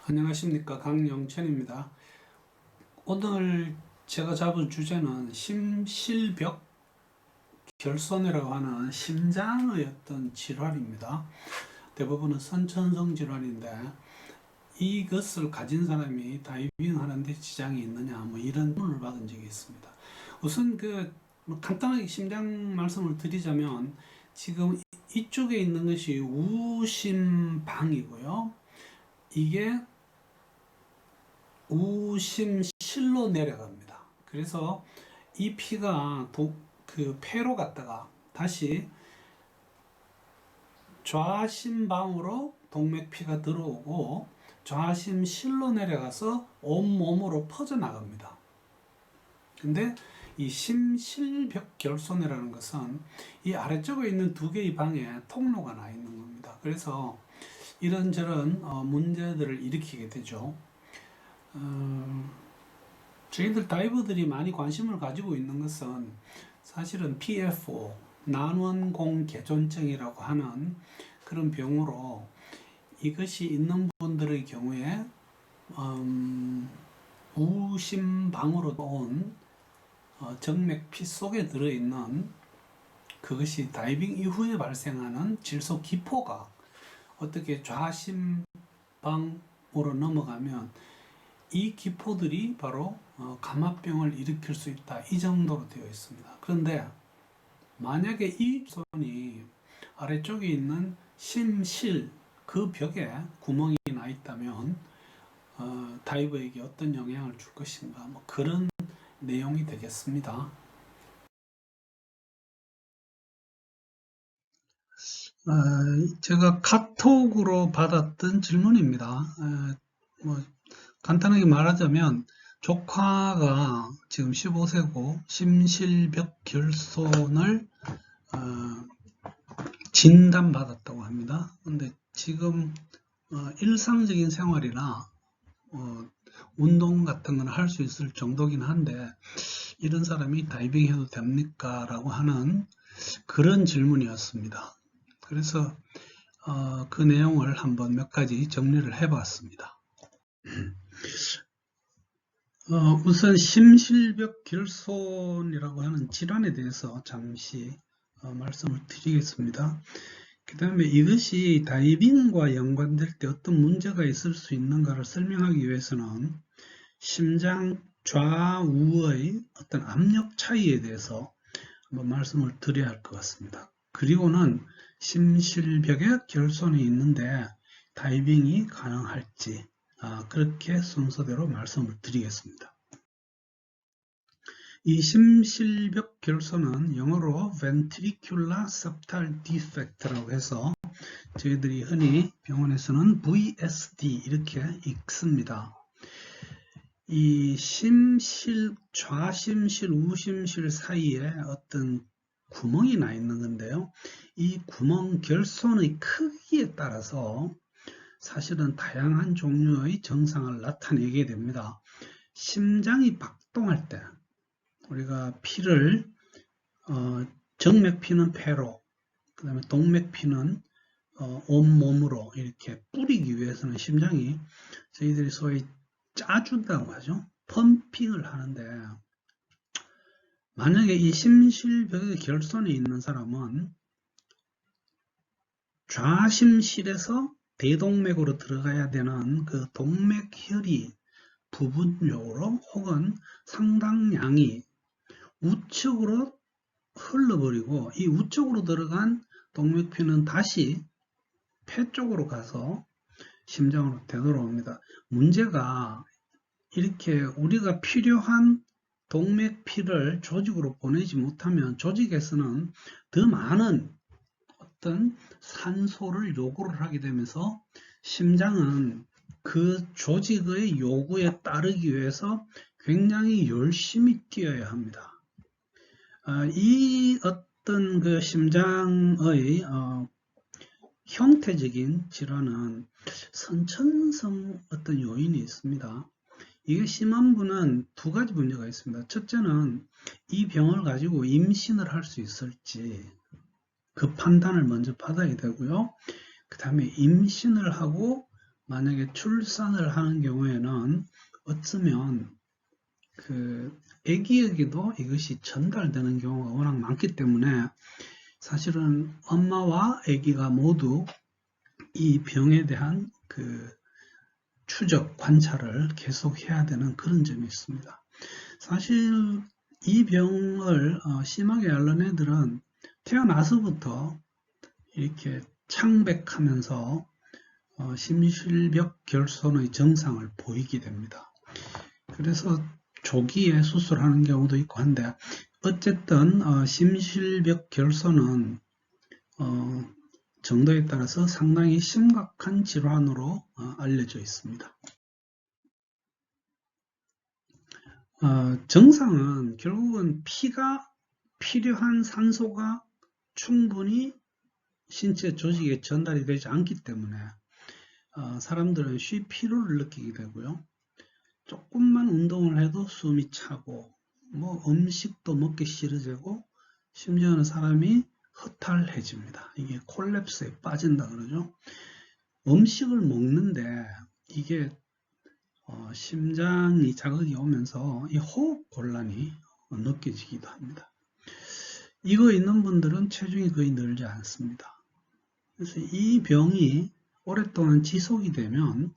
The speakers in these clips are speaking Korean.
안녕하십니까, 강영천입니다. 오늘 제가 잡은 주제는 심실벽 결손이라고 하는 심장의 어떤 질환입니다. 대부분은 선천성 질환인데 이것을 가진 사람이 다이빙 하는데 지장이 있느냐, 뭐 이런 질문을 받은 적이 있습니다. 우선 간단하게 심장 말씀을 드리자면, 지금 이쪽에 있는 것이 우심방이고요. 이게 우심실로 내려갑니다. 그래서 이 피가 폐로 갔다가 다시 좌심방으로 동맥피가 들어오고 좌심실로 내려가서 온몸으로 퍼져나갑니다. 근데 이 심실벽 결손이라는 것은 이 아래쪽에 있는 두 개의 방에 통로가 나 있는 겁니다. 그래서 이런저런 문제들을 일으키게 되죠. 저희들 다이버들이 많이 관심을 가지고 있는 것은 사실은 PFO, 난원공 개존증이라고 하는 그런 병으로, 이것이 있는 분들의 경우에 우심방으로 온 정맥피 속에 들어있는, 그것이 다이빙 이후에 발생하는 질소 기포가 어떻게 좌심방으로 넘어가면 이 기포들이 바로 감압병을 일으킬 수 있다, 이 정도로 되어 있습니다. 그런데 만약에 이 손이 아래쪽에 있는 심실 그 벽에 구멍이 나 있다면 다이버에게 어떤 영향을 줄 것인가, 뭐 그런 내용이 되겠습니다. 제가 카톡으로 받았던 질문입니다. 뭐 간단하게 말하자면, 조카가 지금 15세고 심실벽 결손을 진단받았다고 합니다. 근데 지금 일상적인 생활이나 운동 같은 건 할 수 있을 정도긴 한데, 이런 사람이 다이빙 해도 됩니까? 라고 하는 그런 질문이었습니다. 그래서 그 내용을 한번 몇 가지 정리를 해봤습니다. 우선 심실벽 결손이라고 하는 질환에 대해서 잠시 말씀을 드리겠습니다. 그 다음에 이것이 다이빙과 연관될 때 어떤 문제가 있을 수 있는가를 설명하기 위해서는 심장 좌우의 어떤 압력 차이에 대해서 한번 말씀을 드려야 할 것 같습니다. 그리고는 심실벽에 결손이 있는데 다이빙이 가능할지, 그렇게 순서대로 말씀을 드리겠습니다. 이 심실벽 결손은 영어로 ventricular septal defect라고 해서 저희들이 흔히 병원에서는 VSD 이렇게 읽습니다. 이 심실, 좌심실, 우심실 사이에 어떤 구멍이 나 있는 건데요. 이 구멍 결손의 크기에 따라서 사실은 다양한 종류의 증상을 나타내게 됩니다. 심장이 박동할 때 우리가 피를 정맥피는 폐로, 그 다음에 동맥피는 온몸으로 이렇게 뿌리기 위해서는 심장이 저희들이 소위 짜준다고 하죠. 펌핑을 하는데, 만약에 이 심실벽의 결손에 있는 사람은 좌심실에서 대동맥으로 들어가야 되는 그 동맥혈이 부분적으로 혹은 상당량이 우측으로 흘러버리고, 이 우측으로 들어간 동맥피는 다시 폐 쪽으로 가서 심장으로 되돌아옵니다. 문제가, 이렇게 우리가 필요한 동맥피를 조직으로 보내지 못하면 조직에서는 더 많은 어떤 산소를 요구를 하게 되면서 심장은 그 조직의 요구에 따르기 위해서 굉장히 열심히 뛰어야 합니다. 이 어떤 그 심장의 형태적인 질환은 선천성 어떤 요인이 있습니다. 이게 심한 분은 두 가지 문제가 있습니다. 첫째는 이 병을 가지고 임신을 할 수 있을지 그 판단을 먼저 받아야 되고요. 그 다음에 임신을 하고 만약에 출산을 하는 경우에는 어쩌면 아기에게도 이것이 전달되는 경우가 워낙 많기 때문에 사실은 엄마와 아기가 모두 이 병에 대한 추적, 관찰을 계속 해야 되는 그런 점이 있습니다. 사실 이 병을 심하게 앓는 애들은 태어나서부터 이렇게 창백하면서 심실벽 결손의 증상을 보이게 됩니다. 그래서 조기에 수술하는 경우도 있고 한데 어쨌든 심실벽 결손은 정도에 따라서 상당히 심각한 질환으로 알려져 있습니다. 정상은 결국은 피가 필요한 산소가 충분히 신체 조직에 전달이 되지 않기 때문에 사람들은 쉬 피로를 느끼게 되고요. 조금만 운동을 해도 숨이 차고 음식도 먹기 싫어지고 심지어는 사람이 허탈해집니다. 이게 콜랩스에 빠진다 그러죠. 음식을 먹는데 이게 심장이 자극이 오면서 이 호흡 곤란이 느껴지기도 합니다. 이거 있는 분들은 체중이 거의 늘지 않습니다. 그래서 이 병이 오랫동안 지속이 되면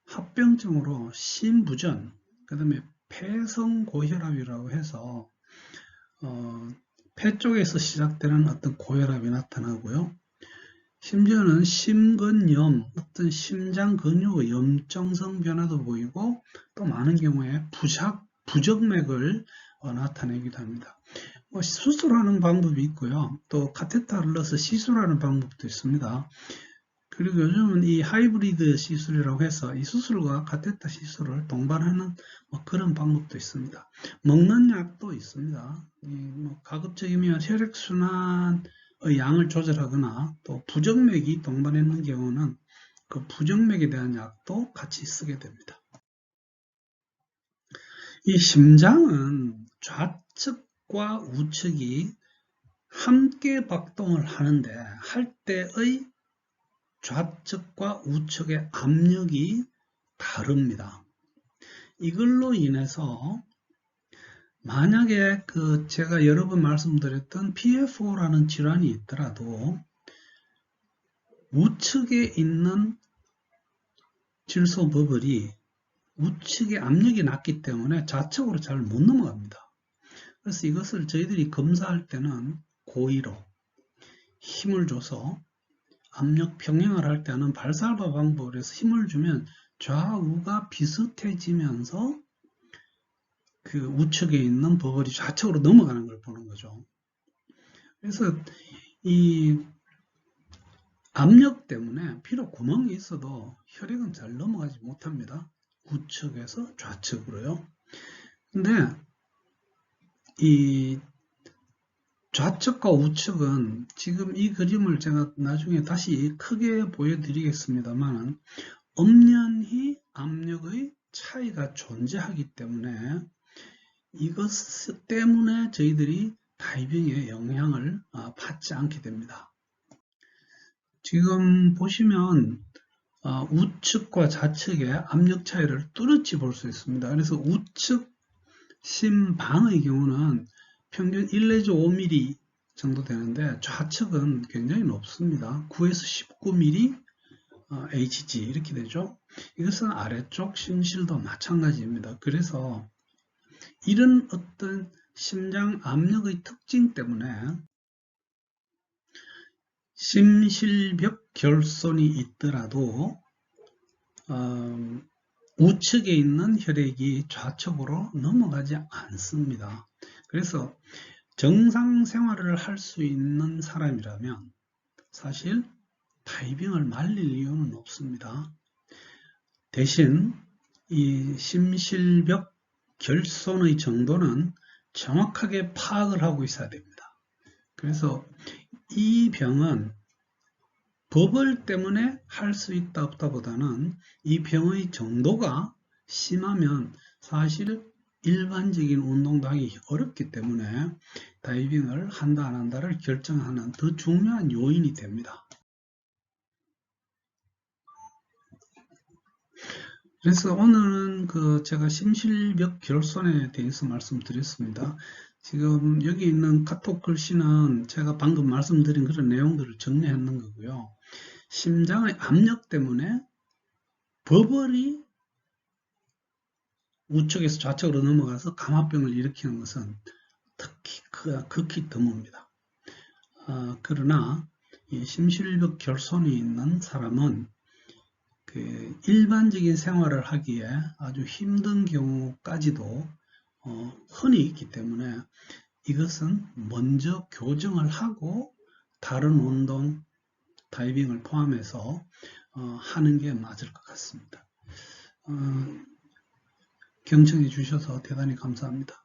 합병증으로 심부전, 그 다음에 폐성고혈압이라고 해서 폐 쪽에서 시작되는 어떤 고혈압이 나타나고요. 심지어는 심근염, 어떤 심장 근육의 염증성 변화도 보이고 또 많은 경우에 부정맥을 나타내기도 합니다. 수술하는 방법이 있고요. 또 카테터를 넣어서 시술하는 방법도 있습니다. 그리고 요즘은 이 하이브리드 시술이라고 해서 이 수술과 카테터 시술을 동반하는 그런 방법도 있습니다. 먹는 약도 있습니다. 가급적이면 혈액순환의 양을 조절하거나 또 부정맥이 동반해 있는 경우는 그 부정맥에 대한 약도 같이 쓰게 됩니다. 이 심장은 좌측과 우측이 함께 박동을 하는데 할 때의 좌측과 우측의 압력이 다릅니다. 이걸로 인해서 만약에 제가 여러 번 말씀드렸던 PFO라는 질환이 있더라도 우측에 있는 질소 버블이 우측에 압력이 낮기 때문에 좌측으로 잘 못 넘어갑니다. 그래서 이것을 저희들이 검사할 때는 고의로 힘을 줘서 압력 평형을 할 때는 발살바 방법을 해서 힘을 주면 좌우가 비슷해지면서 우측에 있는 버블이 좌측으로 넘어가는 걸 보는 거죠. 그래서 이 압력 때문에 비록 구멍이 있어도 혈액은 잘 넘어가지 못합니다. 우측에서 좌측으로요. 근데 이 좌측과 우측은 지금 이 그림을 제가 나중에 다시 크게 보여드리겠습니다만 엄연히 압력의 차이가 존재하기 때문에 이것 때문에 저희들이 다이빙에 영향을 받지 않게 됩니다. 지금 보시면 우측과 좌측의 압력 차이를 뚜렷이 볼 수 있습니다. 그래서 우측 심방의 경우는 평균 1 내지 5mm 정도 되는데 좌측은 굉장히 높습니다. 9에서 19mm Hg 이렇게 되죠. 이것은 아래쪽 심실도 마찬가지입니다. 그래서 이런 어떤 심장 압력의 특징 때문에 심실벽 결손이 있더라도 우측에 있는 혈액이 좌측으로 넘어가지 않습니다. 그래서 정상 생활을 할 수 있는 사람이라면 사실 다이빙을 말릴 이유는 없습니다. 대신 이 심실벽 결손의 정도는 정확하게 파악을 하고 있어야 됩니다. 그래서 이 병은 버블 때문에 할 수 있다 없다 보다는 이 병의 정도가 심하면 사실 일반적인 운동도 하기 어렵기 때문에 다이빙을 한다 안 한다를 결정하는 더 중요한 요인이 됩니다. 그래서 오늘은 제가 심실벽 결손에 대해서 말씀드렸습니다. 지금 여기 있는 카톡 글씨는 제가 방금 말씀드린 그런 내용들을 정리하는 거고요. 심장의 압력 때문에 버벌이 우측에서 좌측으로 넘어가서 감압병을 일으키는 것은 극히 드뭅니다. 그러나 이 심실벽 결손이 있는 사람은 일반적인 생활을 하기에 아주 힘든 경우까지도 흔히 있기 때문에 이것은 먼저 교정을 하고 다른 운동, 다이빙을 포함해서 하는 게 맞을 것 같습니다. 경청해 주셔서 대단히 감사합니다.